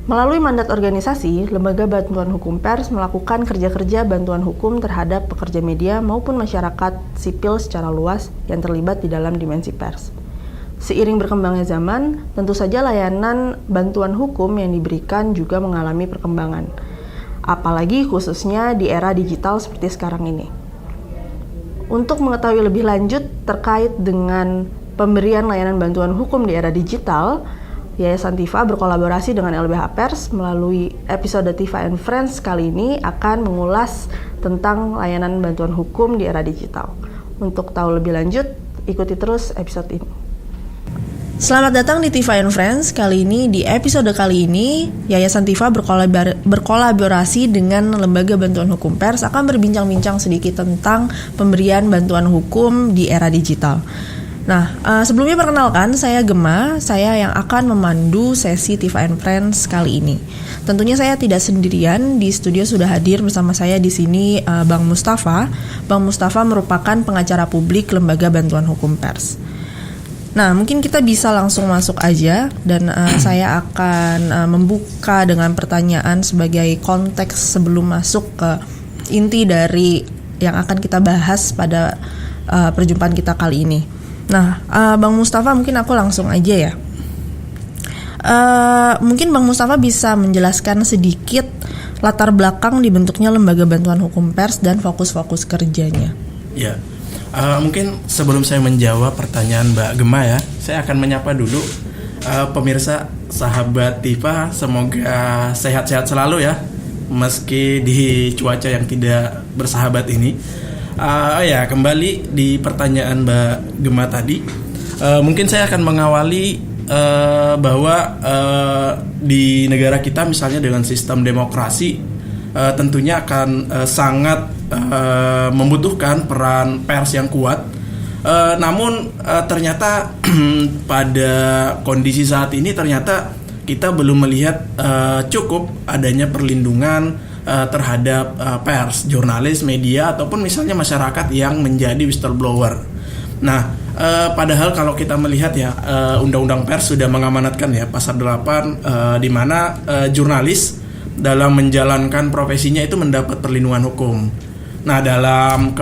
Melalui mandat organisasi, Lembaga Bantuan Hukum Pers melakukan kerja-kerja bantuan hukum terhadap pekerja media maupun masyarakat sipil secara luas yang terlibat di dalam dimensi pers. Seiring berkembangnya zaman, tentu saja layanan bantuan hukum yang diberikan juga mengalami perkembangan, apalagi khususnya di era digital seperti sekarang ini. Untuk mengetahui lebih lanjut terkait dengan pemberian layanan bantuan hukum di era digital, Yayasan Tifa berkolaborasi dengan LBH Pers melalui episode Tifa and Friends kali ini akan mengulas tentang layanan bantuan hukum di era digital. Untuk tahu lebih lanjut, ikuti terus episode ini. Selamat datang di Tifa and Friends. Kali ini, di episode kali ini, Yayasan Tifa berkolaborasi dengan Lembaga Bantuan Hukum Pers akan berbincang-bincang sedikit tentang pemberian bantuan hukum di era digital. Nah, sebelumnya perkenalkan, saya Gemma, saya yang akan memandu sesi Tifa and Friends kali ini. Tentunya saya tidak sendirian, di studio sudah hadir bersama saya di sini Bang Mustafa. Bang Mustafa merupakan pengacara publik Lembaga Bantuan Hukum Pers. Nah, mungkin kita bisa langsung masuk aja dan saya akan membuka dengan pertanyaan sebagai konteks sebelum masuk ke inti dari yang akan kita bahas pada perjumpaan kita kali ini. Nah, Bang Mustafa, mungkin aku langsung aja ya. Mungkin Bang Mustafa bisa menjelaskan sedikit latar belakang dibentuknya Lembaga Bantuan Hukum Pers dan fokus-fokus kerjanya. Ya, mungkin sebelum saya menjawab pertanyaan Mbak Gemma ya, saya akan menyapa dulu pemirsa sahabat Tifa. Semoga sehat-sehat selalu ya, meski di cuaca yang tidak bersahabat ini. Kembali di pertanyaan Mbak Gemma tadi, mungkin saya akan mengawali bahwa di negara kita misalnya dengan sistem demokrasi tentunya akan sangat membutuhkan peran pers yang kuat. Namun ternyata pada kondisi saat ini ternyata kita belum melihat cukup adanya perlindungan terhadap pers, jurnalis, media, ataupun misalnya masyarakat yang menjadi whistleblower. Nah, padahal kalau kita melihat ya, Undang-Undang Pers sudah mengamanatkan ya pasal 8 di mana jurnalis dalam menjalankan profesinya itu mendapat perlindungan hukum. Nah, dalam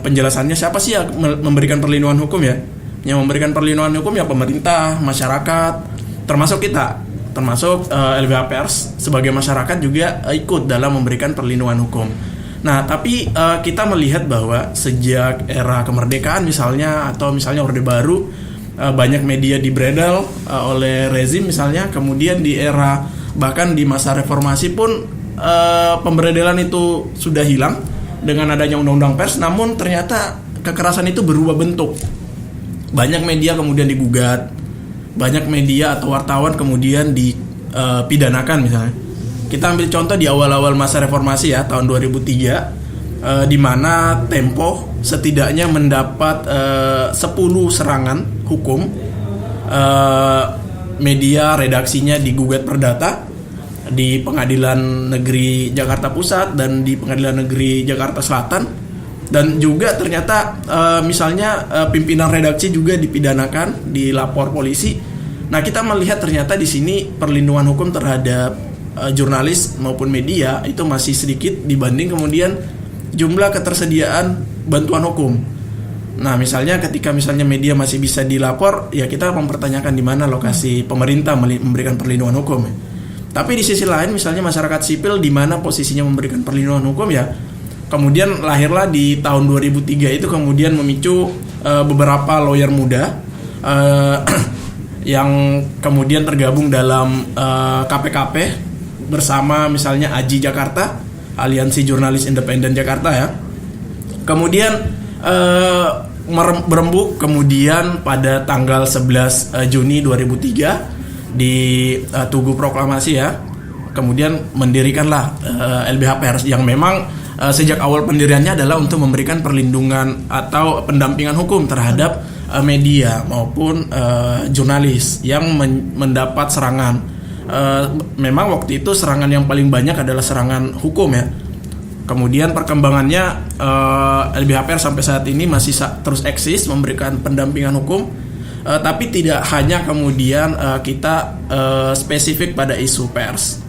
penjelasannya siapa sih yang memberikan perlindungan hukum ya? Yang memberikan perlindungan hukum ya pemerintah, masyarakat, termasuk kita. Termasuk LBH Pers sebagai masyarakat juga ikut dalam memberikan perlindungan hukum. Nah, tapi kita melihat bahwa sejak era kemerdekaan misalnya, atau misalnya Orde Baru, banyak media dibredel oleh rezim misalnya. Kemudian di era, bahkan di masa reformasi pun pemberedelan itu sudah hilang dengan adanya Undang-Undang Pers. Namun ternyata kekerasan itu berubah bentuk. Banyak media kemudian digugat, banyak media atau wartawan kemudian dipidanakan misalnya. Kita ambil contoh di awal-awal masa reformasi ya, tahun 2003, di mana Tempo setidaknya mendapat 10 serangan hukum. Media redaksinya digugat perdata di Pengadilan Negeri Jakarta Pusat dan di Pengadilan Negeri Jakarta Selatan. Dan juga ternyata misalnya pimpinan redaksi juga dipidanakan, dilapor polisi. Nah, kita melihat ternyata di sini perlindungan hukum terhadap jurnalis maupun media itu masih sedikit dibanding kemudian jumlah ketersediaan bantuan hukum. Nah, misalnya ketika misalnya media masih bisa dilapor, ya kita mempertanyakan di mana lokasi pemerintah memberikan perlindungan hukum. Tapi di sisi lain misalnya masyarakat sipil di mana posisinya memberikan perlindungan hukum ya. Kemudian lahirlah di tahun 2003 itu kemudian memicu beberapa lawyer muda yang kemudian tergabung dalam KPKP bersama misalnya AJI Jakarta, Aliansi Jurnalis Independen Jakarta ya. Kemudian berembuk kemudian pada tanggal 11 Juni 2003 di Tugu Proklamasi ya. Kemudian mendirikanlah LBH Pers yang memang sejak awal pendiriannya adalah untuk memberikan perlindungan atau pendampingan hukum terhadap media maupun jurnalis yang mendapat serangan. Memang waktu itu serangan yang paling banyak adalah serangan hukum ya. Kemudian perkembangannya LBH Pers sampai saat ini masih terus eksis memberikan pendampingan hukum. Tapi tidak hanya kemudian kita spesifik pada isu pers.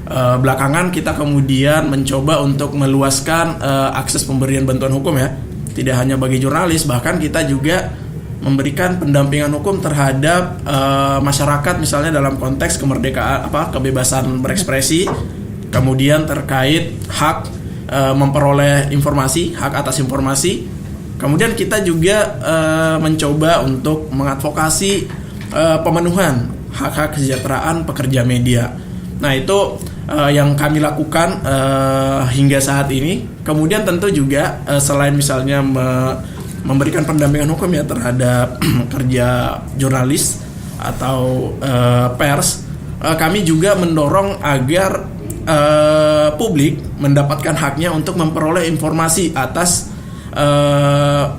Belakangan kita kemudian mencoba untuk meluaskan akses pemberian bantuan hukum ya. Tidak hanya bagi jurnalis, bahkan kita juga memberikan pendampingan hukum terhadap masyarakat, misalnya dalam konteks kemerdekaan kebebasan berekspresi, kemudian terkait hak memperoleh informasi, hak atas informasi. Kemudian kita juga mencoba untuk mengadvokasi pemenuhan hak-hak kesejahteraan pekerja media. Nah itu yang kami lakukan hingga saat ini. Kemudian tentu juga selain misalnya memberikan pendampingan hukum ya terhadap kerja jurnalis atau pers, kami juga mendorong agar publik mendapatkan haknya untuk memperoleh informasi atas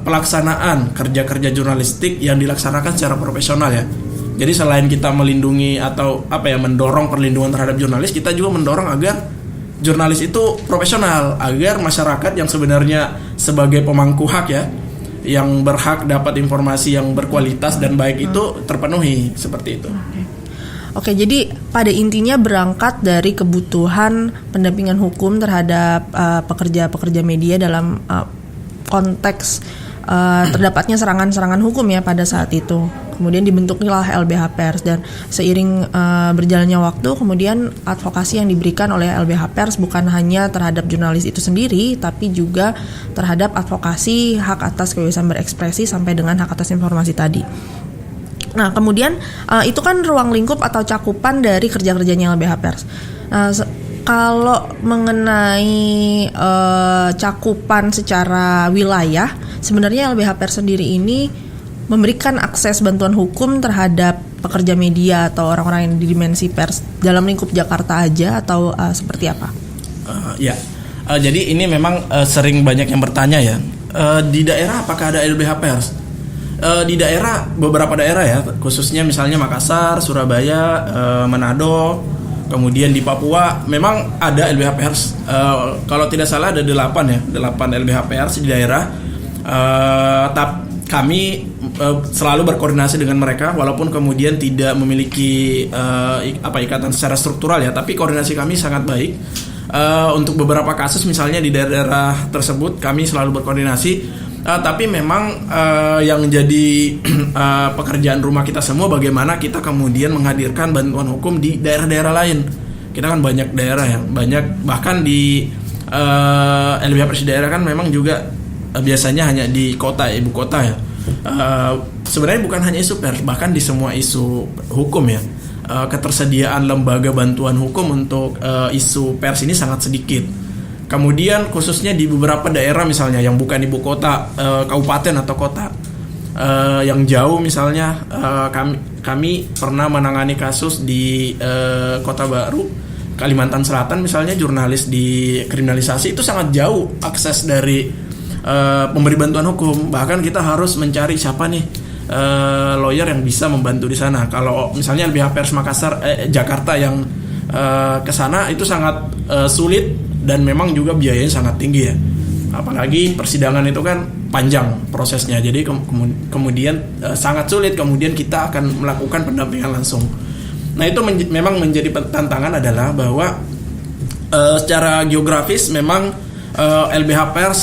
pelaksanaan kerja-kerja jurnalistik yang dilaksanakan secara profesional ya. Jadi selain kita melindungi atau mendorong perlindungan terhadap jurnalis, kita juga mendorong agar jurnalis itu profesional, agar masyarakat yang sebenarnya sebagai pemangku hak ya, yang berhak dapat informasi yang berkualitas dan baik itu terpenuhi, seperti itu. Oke, jadi pada intinya berangkat dari kebutuhan pendampingan hukum terhadap pekerja-pekerja media dalam konteks terdapatnya serangan-serangan hukum ya pada saat itu. Kemudian dibentuklah LBH Pers, dan seiring berjalannya waktu kemudian advokasi yang diberikan oleh LBH Pers bukan hanya terhadap jurnalis itu sendiri, tapi juga terhadap advokasi hak atas kebebasan berekspresi sampai dengan hak atas informasi tadi. Nah kemudian itu kan ruang lingkup atau cakupan dari kerja-kerjanya LBH Pers. Nah kalau mengenai cakupan secara wilayah, sebenarnya LBH Pers sendiri ini memberikan akses bantuan hukum terhadap pekerja media atau orang-orang yang di dimensi pers dalam lingkup Jakarta aja atau seperti apa? Jadi ini memang sering banyak yang bertanya ya, di daerah apakah ada LBH Pers? Di daerah, beberapa daerah ya, khususnya misalnya Makassar, Surabaya, Manado, kemudian di Papua memang ada LBH Pers. Kalau tidak salah ada 8 LBH Pers di daerah. Kami selalu berkoordinasi dengan mereka, walaupun kemudian tidak memiliki ikatan secara struktural ya, tapi koordinasi kami sangat baik. Untuk beberapa kasus misalnya di daerah tersebut kami selalu berkoordinasi. Tapi memang yang jadi pekerjaan rumah kita semua, bagaimana kita kemudian menghadirkan bantuan hukum di daerah-daerah lain. Kita kan banyak daerah ya, bahkan di LBH Pers daerah kan memang juga biasanya hanya di ibu kota ya. Sebenarnya bukan hanya isu pers, bahkan di semua isu hukum ya, ketersediaan lembaga bantuan hukum untuk isu pers ini sangat sedikit. Kemudian khususnya di beberapa daerah misalnya yang bukan ibu kota, kabupaten atau kota yang jauh misalnya, kami pernah menangani kasus di Kota Baru, Kalimantan Selatan misalnya, jurnalis dikriminalisasi. Itu sangat jauh akses dari pemberi bantuan hukum. Bahkan kita harus mencari siapa nih lawyer yang bisa membantu di sana. Kalau misalnya LBH Pers Jakarta yang ke sana itu sangat sulit, dan memang juga biayanya sangat tinggi ya. Apalagi persidangan itu kan panjang prosesnya. Jadi kemudian sangat sulit kemudian kita akan melakukan pendampingan langsung. Nah itu memang menjadi tantangan adalah bahwa secara geografis memang LBH Pers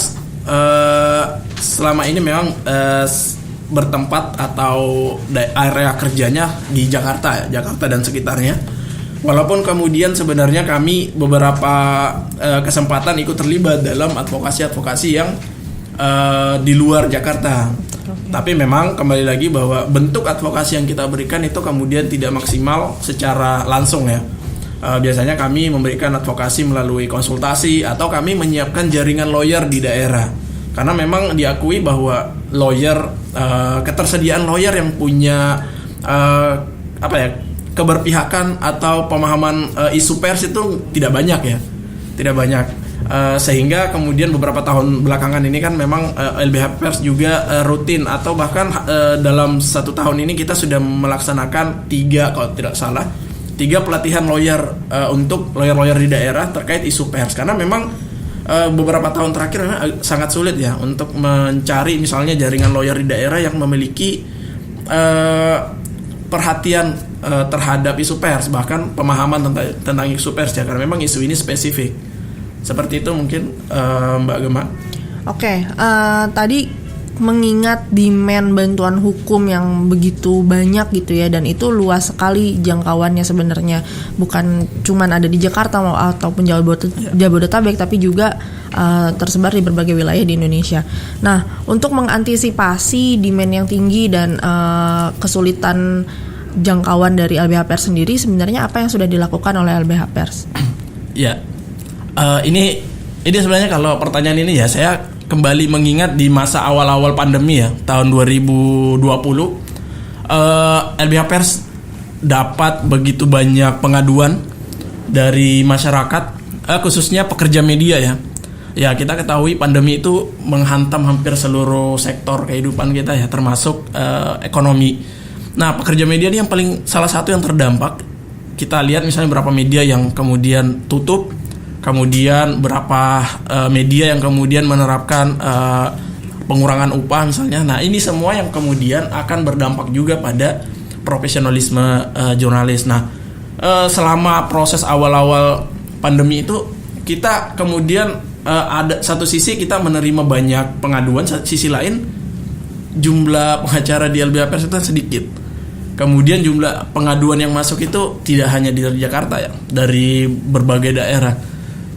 selama ini memang bertempat atau area kerjanya di Jakarta dan sekitarnya. Walaupun kemudian sebenarnya kami beberapa kesempatan ikut terlibat dalam advokasi yang di luar Jakarta. Tapi memang kembali lagi bahwa bentuk advokasi yang kita berikan itu kemudian tidak maksimal secara langsung ya. Biasanya kami memberikan advokasi melalui konsultasi atau kami menyiapkan jaringan lawyer di daerah. Karena memang diakui bahwa ketersediaan lawyer yang punya keberpihakan atau pemahaman isu pers itu tidak banyak ya. Tidak banyak. Sehingga kemudian beberapa tahun belakangan ini kan memang LBH Pers juga rutin atau bahkan dalam 1 tahun ini kita sudah melaksanakan 3 kalau tidak salah 3 pelatihan lawyer untuk lawyer-lawyer di daerah terkait isu pers. Karena memang beberapa tahun terakhir memang sangat sulit ya untuk mencari misalnya jaringan lawyer di daerah yang memiliki perhatian terhadap isu pers, bahkan pemahaman tentang isu pers ya, karena memang isu ini spesifik. Seperti itu mungkin Mbak Gema. Oke, tadi mengingat demand bantuan hukum yang begitu banyak gitu ya, dan itu luas sekali jangkauannya sebenarnya, bukan cuman ada di Jakarta ataupun Jabodetabek, tapi juga tersebar di berbagai wilayah di Indonesia. Nah, untuk mengantisipasi demand yang tinggi dan kesulitan jangkauan dari LBH Pers sendiri, sebenarnya apa yang sudah dilakukan oleh LBH Pers? Ya, ini sebenarnya kalau pertanyaan ini ya, saya kembali mengingat di masa awal-awal pandemi ya, tahun 2020, LBH Pers dapat begitu banyak pengaduan dari masyarakat, khususnya pekerja media ya. Ya, kita ketahui pandemi itu menghantam hampir seluruh sektor kehidupan kita ya, termasuk ekonomi. Nah, pekerja media ini yang salah satu yang terdampak. Kita lihat misalnya berapa media yang kemudian tutup, kemudian berapa media yang kemudian menerapkan pengurangan upah misalnya. Nah, ini semua yang kemudian akan berdampak juga pada profesionalisme jurnalis. Nah, selama proses awal-awal pandemi itu, kita kemudian ada satu sisi kita menerima banyak pengaduan, sisi lain jumlah pengacara di LBH Pers itu sedikit. Kemudian jumlah pengaduan yang masuk itu tidak hanya di Jakarta ya, dari berbagai daerah.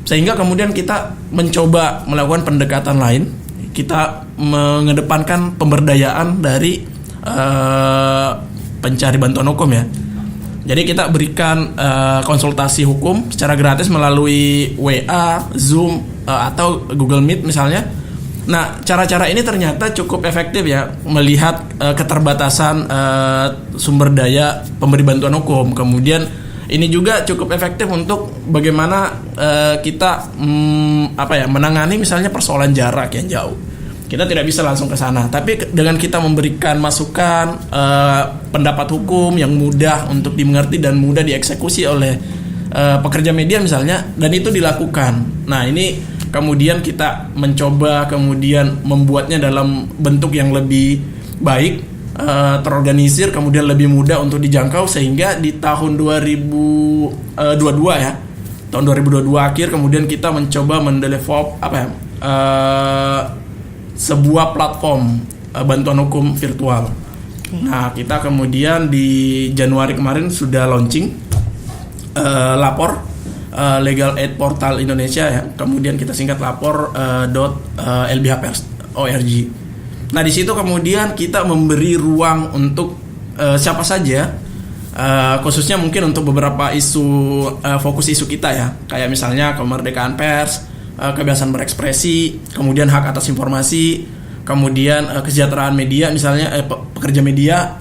Sehingga kemudian kita mencoba melakukan pendekatan lain. Kita mengedepankan pemberdayaan dari pencari bantuan hukum ya. Jadi kita berikan konsultasi hukum secara gratis melalui WA, Zoom, atau Google Meet misalnya. Nah, cara-cara ini ternyata cukup efektif ya, melihat keterbatasan sumber daya pemberi bantuan hukum. Kemudian ini juga cukup efektif untuk bagaimana kita menangani misalnya persoalan jarak yang jauh. Kita tidak bisa langsung ke sana, tapi dengan kita memberikan masukan, pendapat hukum yang mudah untuk dimengerti dan mudah dieksekusi oleh pekerja media misalnya, dan itu dilakukan. Nah, ini kemudian kita mencoba kemudian membuatnya dalam bentuk yang lebih baik, terorganisir, kemudian lebih mudah untuk dijangkau, sehingga di tahun 2022 ya, tahun 2022 akhir kemudian kita mencoba mendevelop sebuah platform bantuan hukum virtual. Nah, kita kemudian di Januari kemarin sudah launching lapor Legal Aid Portal Indonesia ya, kemudian kita singkat lapor.lbhpers.org. Nah, di situ kemudian kita memberi ruang untuk siapa saja, khususnya mungkin untuk beberapa isu, fokus isu kita ya, kayak misalnya kemerdekaan pers, kebebasan berekspresi, kemudian hak atas informasi, kemudian kesejahteraan media misalnya, pekerja media,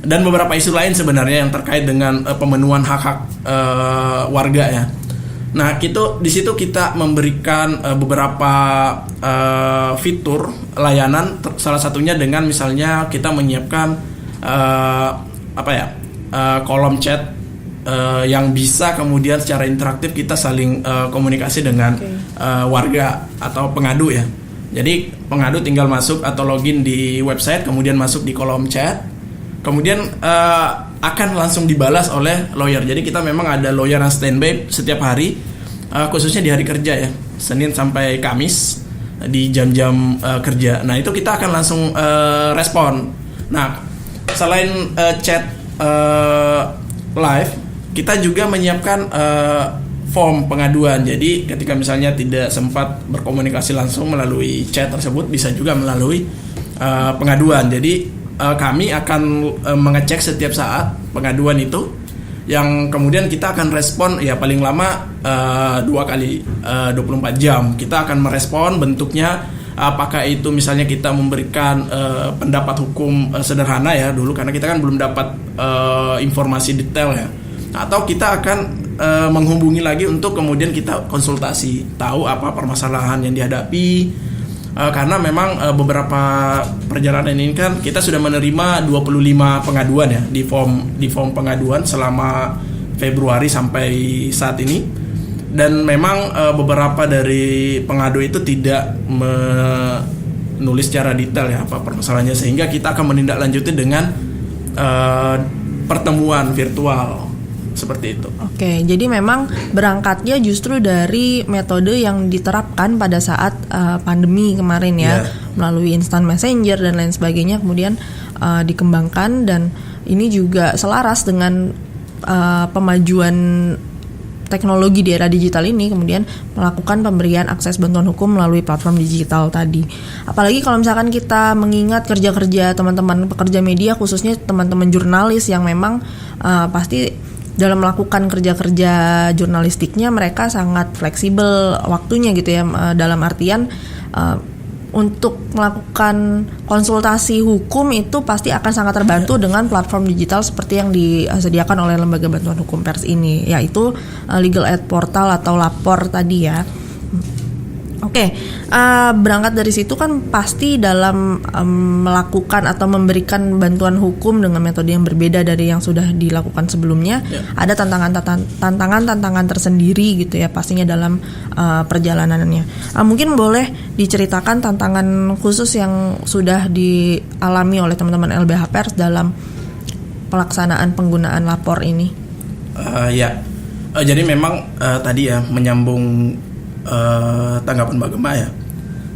dan beberapa isu lain sebenarnya yang terkait dengan pemenuhan hak-hak warga ya. Nah, di situ kita memberikan beberapa fitur layanan, salah satunya dengan misalnya kita menyiapkan kolom chat yang bisa kemudian secara interaktif kita saling komunikasi dengan warga atau pengadu ya. Jadi pengadu tinggal masuk atau login di website, kemudian masuk di kolom chat, kemudian akan langsung dibalas oleh lawyer. Jadi kita memang ada lawyer yang standby setiap hari, khususnya di hari kerja ya, Senin sampai Kamis di jam-jam kerja. Nah, itu kita akan langsung respon. Nah, selain chat live, kita juga menyiapkan form pengaduan. Jadi ketika misalnya tidak sempat berkomunikasi langsung melalui chat tersebut, bisa juga melalui pengaduan. Jadi kami akan mengecek setiap saat pengaduan itu, yang kemudian kita akan respon ya paling lama 2 kali 24 jam. Kita akan merespon bentuknya, apakah itu misalnya kita memberikan pendapat hukum sederhana ya dulu, karena kita kan belum dapat informasi detail ya, atau kita akan menghubungi lagi untuk kemudian kita konsultasi, tahu apa permasalahan yang dihadapi. Karena memang beberapa perjalanan ini kan kita sudah menerima 25 pengaduan ya di form pengaduan selama Februari sampai saat ini, dan memang beberapa dari pengadu itu tidak menulis secara detail ya apa permasalahannya, sehingga kita akan menindaklanjuti dengan pertemuan virtual seperti itu. Oke, jadi memang berangkatnya justru dari metode yang diterapkan pada saat pandemi kemarin ya, melalui instant messenger dan lain sebagainya, kemudian dikembangkan, dan ini juga selaras dengan pemajuan teknologi di era digital ini, kemudian melakukan pemberian akses bantuan hukum melalui platform digital tadi. Apalagi kalau misalkan kita mengingat kerja-kerja teman-teman pekerja media, khususnya teman-teman jurnalis yang memang pasti dalam melakukan kerja-kerja jurnalistiknya mereka sangat fleksibel waktunya gitu ya, dalam artian untuk melakukan konsultasi hukum itu pasti akan sangat terbantu dengan platform digital seperti yang disediakan oleh Lembaga Bantuan Hukum Pers ini, yaitu Legal Aid Portal atau lapor tadi ya. Oke, berangkat dari situ kan pasti dalam melakukan atau memberikan bantuan hukum dengan metode yang berbeda dari yang sudah dilakukan sebelumnya, ada tantangan tersendiri gitu ya pastinya dalam perjalanannya. Mungkin boleh diceritakan tantangan khusus yang sudah dialami oleh teman-teman LBH Pers dalam pelaksanaan penggunaan lapor ini. Jadi memang tadi ya menyambung tanggapan Mbak Gemma ya.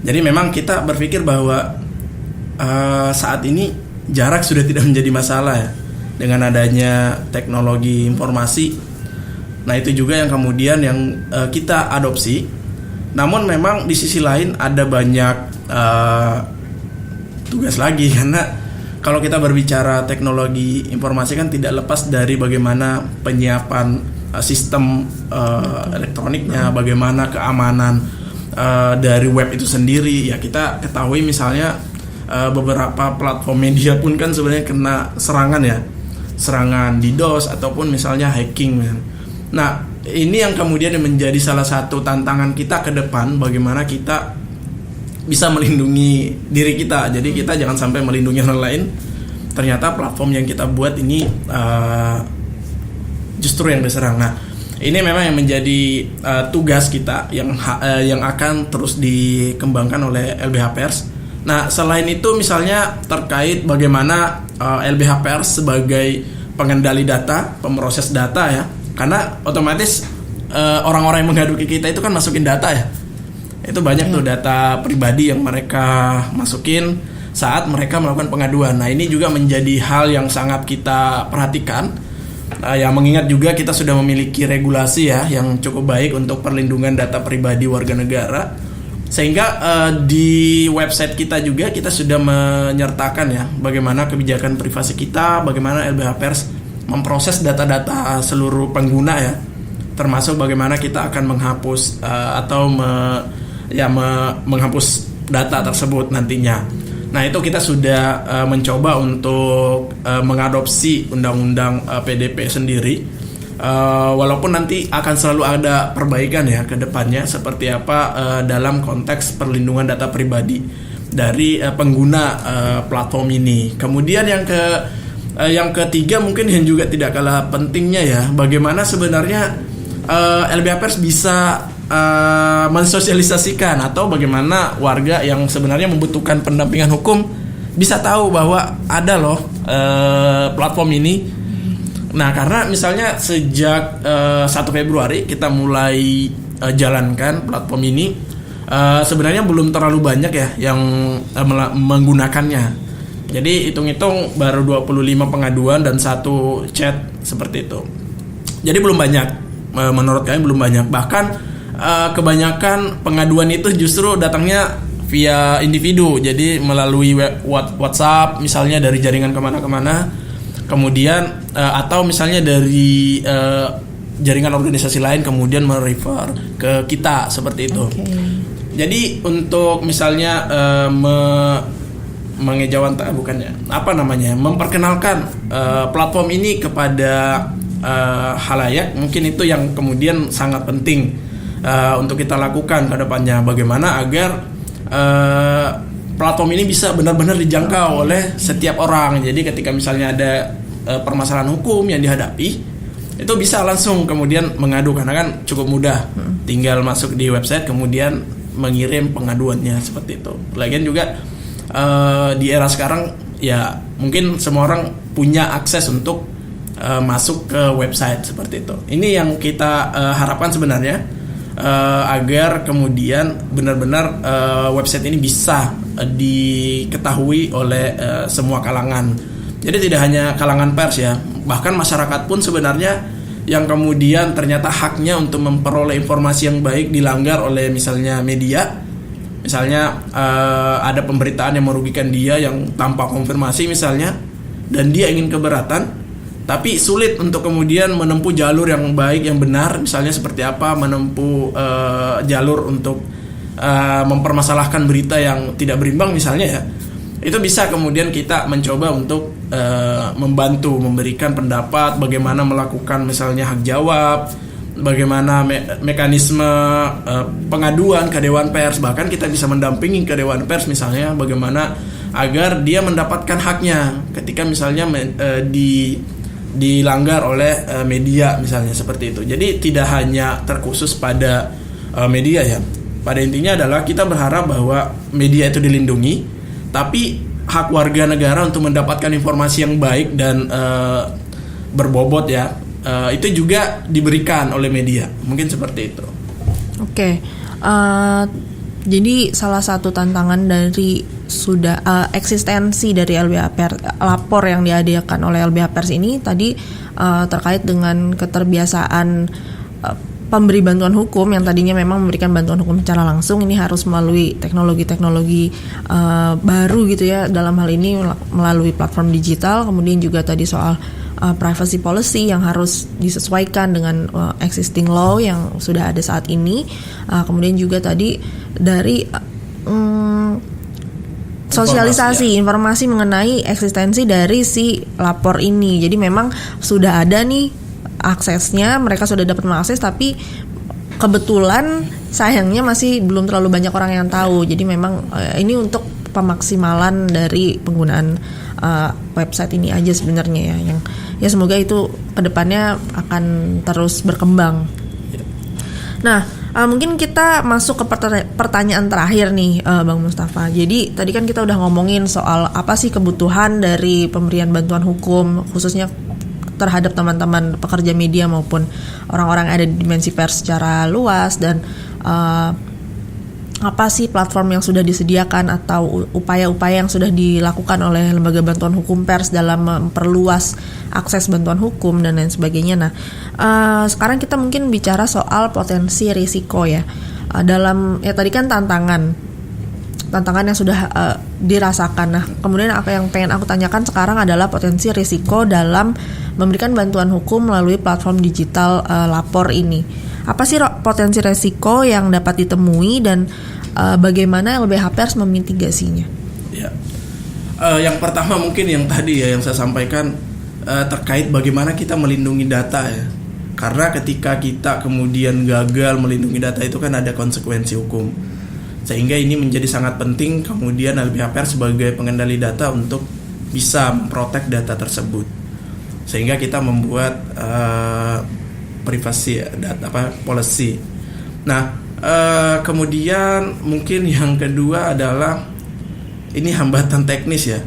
Jadi memang kita berpikir bahwa saat ini jarak sudah tidak menjadi masalah ya, dengan adanya teknologi informasi. Nah itu juga yang kemudian yang kita adopsi. Namun memang di sisi lain ada banyak tugas lagi, karena kalau kita berbicara teknologi informasi kan tidak lepas dari bagaimana penyiapan sistem elektroniknya, bagaimana keamanan dari web itu sendiri. Ya kita ketahui misalnya beberapa platform media pun kan sebenarnya kena serangan DDoS ataupun misalnya hacking. Nah ini yang kemudian menjadi salah satu tantangan kita ke depan, bagaimana kita bisa melindungi diri kita. Jadi kita jangan sampai melindungi orang lain. Ternyata platform yang kita buat ini justru yang diserang. Nah, ini memang yang menjadi tugas kita yang akan terus dikembangkan oleh LBH Pers. Nah, selain itu misalnya terkait bagaimana LBH Pers sebagai pengendali data, pemroses data ya. Karena otomatis orang-orang yang mengadu ke kita itu kan masukin data ya. Itu banyak tuh data pribadi yang mereka masukin saat mereka melakukan pengaduan. Nah, ini juga menjadi hal yang sangat kita perhatikan. Ya mengingat juga kita sudah memiliki regulasi ya yang cukup baik untuk perlindungan data pribadi warga negara, sehingga di website kita juga kita sudah menyertakan ya bagaimana kebijakan privasi kita, bagaimana LBH Pers memproses data-data seluruh pengguna ya, termasuk bagaimana kita akan menghapus atau menghapus data tersebut nantinya. Nah itu kita sudah mencoba untuk mengadopsi undang-undang PDP sendiri, walaupun nanti akan selalu ada perbaikan ya ke depannya seperti apa dalam konteks perlindungan data pribadi dari pengguna platform ini. Kemudian yang ketiga mungkin yang juga tidak kalah pentingnya ya, bagaimana sebenarnya LBH Pers bisa mensosialisasikan atau bagaimana warga yang sebenarnya membutuhkan pendampingan hukum bisa tahu bahwa ada loh platform ini. Nah karena misalnya sejak 1 Februari kita mulai jalankan platform ini, sebenarnya belum terlalu banyak ya yang menggunakannya. Jadi hitung-hitung baru 25 pengaduan dan 1 chat seperti itu. Jadi belum banyak, menurut kami belum banyak. Bahkan kebanyakan pengaduan itu justru datangnya via individu, jadi melalui WhatsApp misalnya dari jaringan kemana-kemana, kemudian atau misalnya dari jaringan organisasi lain kemudian merefer ke kita seperti itu. Jadi untuk misalnya memperkenalkan platform ini kepada halayak, mungkin itu yang kemudian sangat penting untuk kita lakukan ke depannya, bagaimana agar platform ini bisa benar-benar dijangkau oleh setiap orang. Jadi ketika misalnya ada permasalahan hukum yang dihadapi, itu bisa langsung kemudian mengadu, karena kan cukup mudah, tinggal masuk di website kemudian mengirim pengaduannya seperti itu. Lagian juga di era sekarang ya mungkin semua orang punya akses untuk masuk ke website seperti itu. Ini yang kita harapkan sebenarnya, agar kemudian benar-benar website ini bisa diketahui oleh semua kalangan. Jadi tidak hanya kalangan pers ya, bahkan masyarakat pun sebenarnya yang kemudian ternyata haknya untuk memperoleh informasi yang baik dilanggar oleh misalnya media. Misalnya ada pemberitaan yang merugikan dia yang tanpa konfirmasi misalnya, dan dia ingin keberatan tapi sulit untuk kemudian menempuh jalur yang baik, yang benar, misalnya seperti apa menempuh jalur untuk mempermasalahkan berita yang tidak berimbang misalnya ya. Itu bisa kemudian kita mencoba untuk membantu, memberikan pendapat bagaimana melakukan misalnya hak jawab, bagaimana mekanisme pengaduan ke Dewan Pers, bahkan kita bisa mendampingi ke Dewan Pers misalnya bagaimana agar dia mendapatkan haknya ketika misalnya dilanggar oleh media misalnya seperti itu. Jadi tidak hanya terkhusus pada media ya. Pada intinya adalah kita berharap bahwa media itu dilindungi, tapi hak warga negara untuk mendapatkan informasi yang baik dan berbobot ya, itu juga diberikan oleh media. Mungkin seperti itu. Oke. Jadi salah satu tantangan dari eksistensi dari LBH Pers, lapor yang diadakan oleh LBH Pers ini tadi terkait dengan keterbiasaan pemberi bantuan hukum yang tadinya memang memberikan bantuan hukum secara langsung, ini harus melalui teknologi-teknologi baru gitu ya, dalam hal ini melalui platform digital. Kemudian juga tadi soal privacy policy yang harus disesuaikan dengan existing law yang sudah ada saat ini. Kemudian juga tadi dari sosialisasi informasi mengenai eksistensi dari si lapor ini. Jadi memang sudah ada nih aksesnya, mereka sudah dapat mengakses, tapi kebetulan sayangnya masih belum terlalu banyak orang yang tahu. Jadi memang ini untuk pemaksimalan dari penggunaan website ini aja sebenarnya ya, yang ya semoga itu kedepannya akan terus berkembang. Nah, mungkin kita masuk ke pertanyaan terakhir nih, Bang Mustafa. Jadi tadi kan kita udah ngomongin soal apa sih kebutuhan dari pemberian bantuan hukum, khususnya terhadap teman-teman pekerja media maupun orang-orang yang ada di dimensi pers secara luas, dan apa sih platform yang sudah disediakan atau upaya-upaya yang sudah dilakukan oleh lembaga bantuan hukum pers dalam memperluas akses bantuan hukum dan lain sebagainya. Nah, sekarang kita mungkin bicara soal potensi risiko ya. Dalam ya tadi kan tantangan yang sudah dirasakan. Nah, kemudian apa yang pengen aku tanyakan sekarang adalah potensi risiko dalam memberikan bantuan hukum melalui platform digital lapor ini. Apa sih potensi risiko yang dapat ditemui dan bagaimana LBH Pers memitigasinya? Ya, yang pertama mungkin yang tadi ya yang saya sampaikan terkait bagaimana kita melindungi data ya. Karena ketika kita kemudian gagal melindungi data itu kan ada konsekuensi hukum. Sehingga ini menjadi sangat penting kemudian LBH Pers sebagai pengendali data untuk bisa memprotek data tersebut. Sehingga kita membuat privasi data policy. Nah, kemudian mungkin yang kedua adalah ini hambatan teknis ya.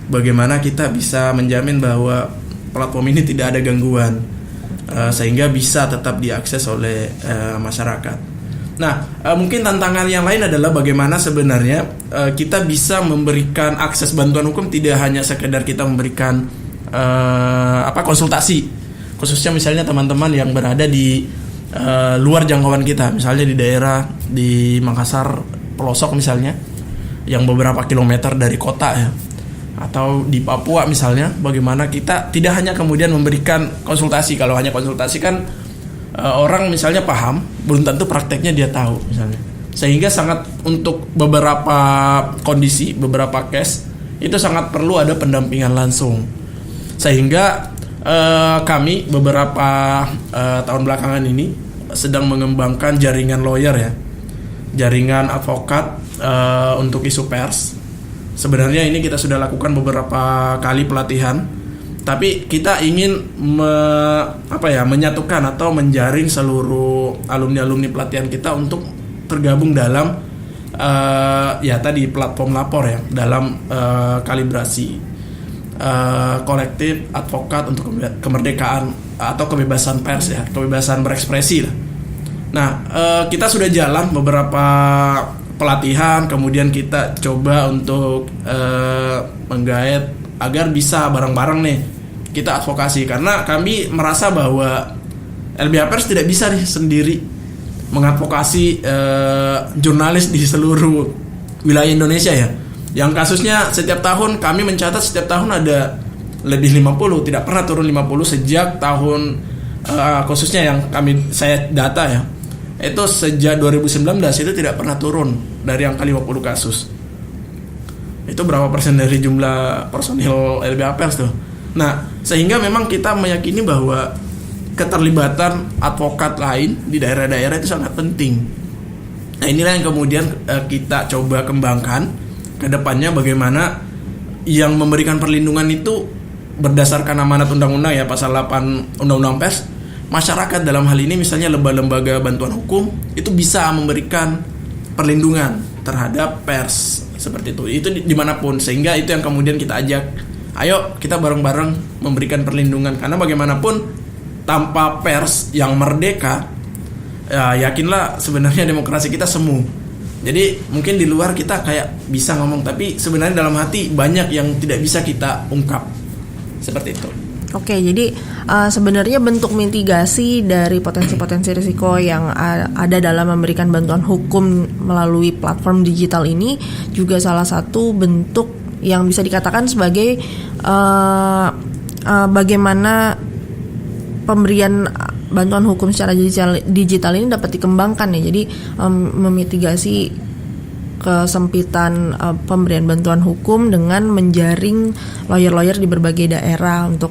Bagaimana kita bisa menjamin bahwa platform ini tidak ada gangguan sehingga bisa tetap diakses oleh masyarakat. Nah, mungkin tantangan yang lain adalah bagaimana sebenarnya kita bisa memberikan akses bantuan hukum tidak hanya sekedar kita memberikan konsultasi, khususnya misalnya teman-teman yang berada di luar jangkauan kita, misalnya di daerah di Makassar pelosok misalnya, yang beberapa kilometer dari kota ya, atau di Papua misalnya, bagaimana kita tidak hanya kemudian memberikan konsultasi. Kalau hanya konsultasi kan orang misalnya paham, belum tentu prakteknya dia tahu misalnya. Sehingga sangat untuk beberapa kondisi, beberapa case itu sangat perlu ada pendampingan langsung. Sehingga kami beberapa tahun belakangan ini sedang mengembangkan jaringan lawyer ya, jaringan advokat untuk isu pers. Sebenarnya ini kita sudah lakukan beberapa kali pelatihan, tapi kita ingin menyatukan atau menjaring seluruh alumni-alumni pelatihan kita untuk tergabung dalam tadi platform lapor ya, dalam kalibrasi. kolektif advokat untuk kemerdekaan atau kebebasan pers ya, kebebasan berekspresi lah. Nah, kita sudah jalan beberapa pelatihan, kemudian kita coba untuk menggait agar bisa bareng-bareng nih kita advokasi, karena kami merasa bahwa LBH Pers tidak bisa nih sendiri mengadvokasi jurnalis di seluruh wilayah Indonesia ya. Yang kasusnya setiap tahun kami mencatat setiap tahun ada lebih 50, tidak pernah turun 50 sejak tahun khususnya yang saya data ya. Itu sejak 2019 itu tidak pernah turun dari angka 50 kasus. Itu berapa persen dari jumlah personil LBH Pers tuh. Nah, sehingga memang kita meyakini bahwa keterlibatan advokat lain di daerah-daerah itu sangat penting. Nah, inilah yang kemudian kita coba kembangkan ke depannya, bagaimana yang memberikan perlindungan itu berdasarkan amanat undang-undang ya, pasal 8 Undang-Undang Pers. Masyarakat dalam hal ini misalnya lembaga-lembaga bantuan hukum itu bisa memberikan perlindungan terhadap pers seperti itu dimanapun, sehingga itu yang kemudian kita ajak, ayo kita bareng-bareng memberikan perlindungan, karena bagaimanapun tanpa pers yang merdeka ya, yakinlah sebenarnya demokrasi kita semu. Jadi mungkin di luar kita kayak bisa ngomong, tapi sebenarnya dalam hati banyak yang tidak bisa kita ungkap. Seperti itu. Oke, jadi sebenarnya bentuk mitigasi dari potensi-potensi risiko yang ada dalam memberikan bantuan hukum melalui platform digital ini juga salah satu bentuk yang bisa dikatakan sebagai bagaimana pemberian bantuan hukum secara digital ini dapat dikembangkan ya. Jadi memitigasi kesempitan pemberian bantuan hukum dengan menjaring lawyer-lawyer di berbagai daerah untuk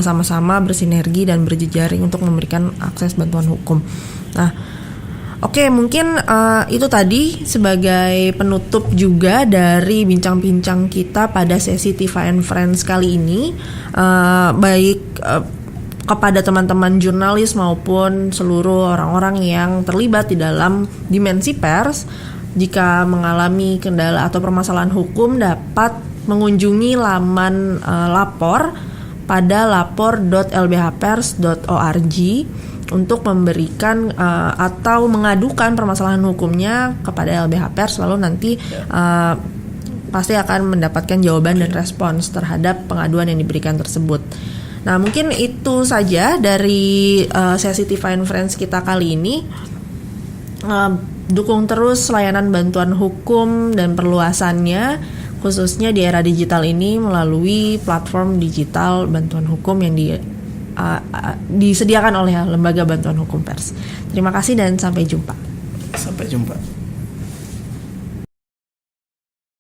sama-sama bersinergi dan berjejaring untuk memberikan akses bantuan hukum. Nah, oke, mungkin itu tadi sebagai penutup juga dari bincang-bincang kita pada sesi Tifa and Friends kali ini, baik kepada teman-teman jurnalis maupun seluruh orang-orang yang terlibat di dalam dimensi pers. Jika mengalami kendala atau permasalahan hukum, dapat mengunjungi laman lapor pada lapor.lbhpers.org untuk memberikan atau mengadukan permasalahan hukumnya kepada LBH Pers, lalu nanti pasti akan mendapatkan jawaban dan respons terhadap pengaduan yang diberikan tersebut. Nah, mungkin itu saja dari sesi Tifa and Friends kita kali ini. Dukung terus layanan bantuan hukum dan perluasannya, khususnya di era digital ini melalui platform digital bantuan hukum yang disediakan oleh Lembaga Bantuan Hukum Pers. Terima kasih dan sampai jumpa. Sampai jumpa.